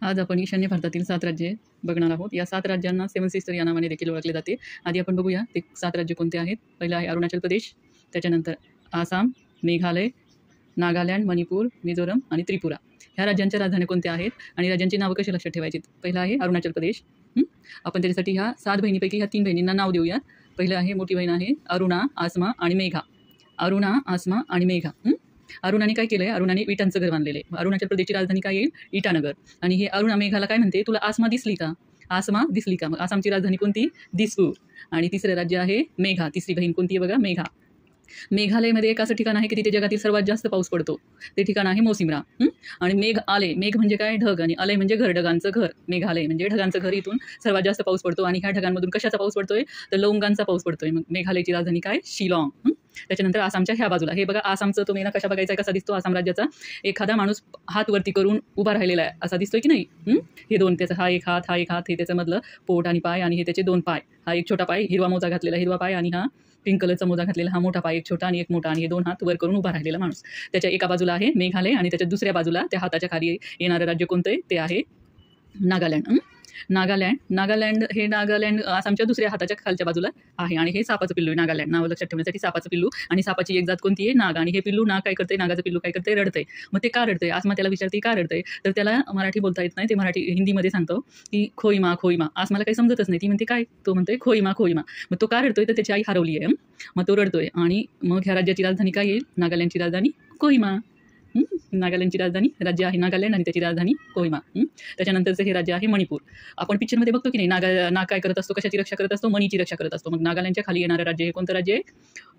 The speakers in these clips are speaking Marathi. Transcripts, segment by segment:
आज आपण ईशान्य भारतातील 7 राज्ये बघणार आहोत. या 7 राज्यांना 7 सिस्टर या नावाने देखील ओळखले जाते. आधी आपण बघूया ते 7 राज्य कोणते आहेत. पहिलं आहे अरुणाचल प्रदेश, त्याच्यानंतर आसाम, मेघालय, नागालँड, मणिपूर, मिझोरम आणि त्रिपुरा. ह्या राज्यांच्या राजधान्या कोणत्या आहेत आणि राज्यांची नावं कशी लक्षात ठेवायची. पहिलं आहे अरुणाचल प्रदेश. आपण त्याच्यासाठी ह्या 7 बहिणीपैकी ह्या 3 बहिणींना नाव देऊया. पहिलं आहे मोठी बहीण आहे अरुणा, आसमा आणि मेघा. अरुणा, आसमा आणि मेघा. अरुणाने काय केलंय, अरुणाने विटांचं घर बांधलेलं आहे. अरुणाचल प्रदेशची राजधानी काय येईल, इटानगर. आणि हे अरुणा मेघाला काय म्हणते, तुला आसमा दिसली का, आसमा दिसली का. मग आसामची राजधानी कोणती, दिसपूर. आणि तिसरं राज्य आहे मेघा, तिसरी बहीण कोणती आहे बघा, मेघा. मेघालयमध्ये एक असं ठिकाण आहे की तिथे जगातील सर्वात जास्त पाऊस पडतो. ते ठिकाण आहे मोसिमराम. आणि मेघ आले, मेघ म्हणजे काय, ढग, आणि आलय म्हणजे घर, ढगांचं घर. मेघालय म्हणजे ढगांचं घर. इथून सर्वात जास्त पाऊस पडतो. आणि ह्या ढगांमधून कशाचा पाऊस पडतोय, तर लवंगांचा पाऊस पडतोय. मग मेघालयची राजधानी काय, शिलाँग. त्याच्यानंतर आसामच्या ह्या बाजूला, हे बघा आसामचं तो मेला कशा बघायचा आहे, कसा दिसतो आसाम राज्याचा. एखादा माणूस हात वरती करून उभा राहिलेला आहे असा दिसतोय की नाही. हे दोन, त्याचा हा एक हात, हे त्याचं मधलं पोट आणि पाय, आणि हे त्याचे 2 पाय. हा एक छोटा पाय, हिरवा मोजा घातलेला हिरवा पाय, आणि हा पिंक कलरचा मोजा घातलेला हा मोठा पाय, एक छोटा आणि एक मोठा, आणि हे 2 हात वर करून उभा राहिलेला माणूस. त्याच्या एका बाजूला आहे मेघालय, आणि त्याच्या दुसऱ्या बाजूला त्या हाताच्या खाली येणारं राज्य कोणतं आहे, ते आहे नागालँड. नागालँड हे नागालँड आसामच्या दुसऱ्या हाताच्या खालच्या बाजूला आहे. आणि हे सापाचं पिल्लू आहे नागालँड. नाव लक्षात ठेवण्यासाठी सापाचं पिल्लू. आणि सापाची एक जात कोणती आहे, नाग. आणि हे पिल्लू नाग काय करते, नागाचं पिल्लू काय करते, रडतंय. मग ते का रडतंय, आसमा त्याला विचारते का रडतंय, तर त्याला मराठी बोलता येत नाही. ते मराठी हिंदीमध्ये सांगतो की खोईमा खोईमा. आसमाला काही समजतच नाही. ती म्हणते काय, तो म्हणतोय खोईमा खोईमा. मग तो का रडतोय, तर त्याची आई हरवली आहे. मग तो रडतोय. आणि मग ह्या राज्याची राजधानी काय येईल, नागालँडची राजधानी कोहिमा. नागालँडची राजधानी राज्य आहे नागालँड, आणि त्याची राजधानी कोहिमा. त्याच्यानंतरचं हे राज्य आहे मणिपूर. आपण पिक्चरमध्ये बघतो की नाही, नाग काय करत असतो, कशाची रक्षा करत असतो, मणीची रक्षा करत असतो. मग नागालँडच्या खाली येणारं राज्य हे कोणतं राज्य आहे,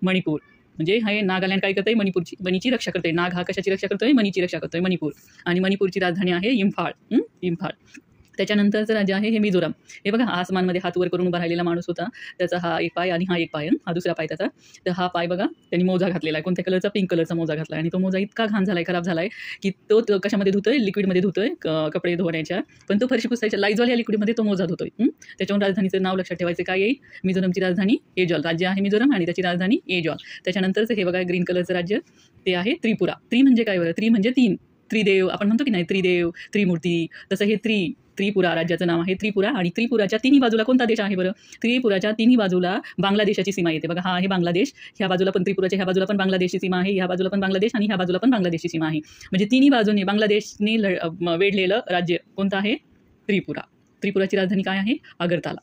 मणिपूर. म्हणजे हे नागालँड काय करतंय, मणीची रक्षा करतोय. नाग हा कशाची रक्षा करतोय, मणीची रक्षा करतोय, मणिपूर. आणि मणिपूरची राजधानी आहे इम्फाळ. त्याच्यानंतरचं राज्य आहे हे मिझोरम. हे बघा आसमानमध्ये हात वर करून उभा राहिलेला माणूस होता. त्याचा हा एक पाय आणि हा एक पाय, हा दुसरा पाय त्याचा. तर हा पाय बघा त्यांनी मोजा घातलेला आहे. कोणत्या कलरचा, पिंक कलरचा मोजा घातला. आणि तो मोजा इतका घाण झालाय, खराब झालाय की तो कशामध्ये धुतोय, लिक्विडमध्ये धुतोय, कपडे धुवण्याच्या. पण तो फरशी पुसायच्या लाईजॉल या लिक्विडमध्ये तो मोजा धुतोय. त्याच्याहून राजधानीचं नाव लक्षात ठेवायचं काय येईल, मिझोरमची राजधानी एजॉल. राज्य आहे मिझोरम आणि त्याची राजधानी एजॉल. त्याच्यानंतरचं हे बघा ग्रीन कलरचं राज्य, ते आहे त्रिपुरा. त्रि म्हणजे काय बरं, त्रि म्हणजे 3, त्रिदेव आपण म्हणतो की नाही, त्रिदेव, त्रिमूर्ती. तसं हे त्रिपुरा राज्याचं नाव आहे, त्रिपुरा. आणि त्रिपुराच्या तिन्ही बाजूला कोणता देश आहे बरं, त्रिपुराच्या तिन्ही बाजूला बांगलादेशाची सीमा येते बघा. हा आहे बांगलादेश. ह्या बाजूला पण त्रिपुराच्या ह्या बाजूला पण बांगलादेशची सीमा आहे, ह्या बाजूला पण बांगलादेश, आणि ह्या बाजूला पण बांगलादेशची सीमा आहे. म्हणजे तिन्ही बाजूने बांगलादेशने वेढलेलं राज्य कोणतं आहे, त्रिपुरा. त्रिपुराची राजधानी काय आहे, अगरताला.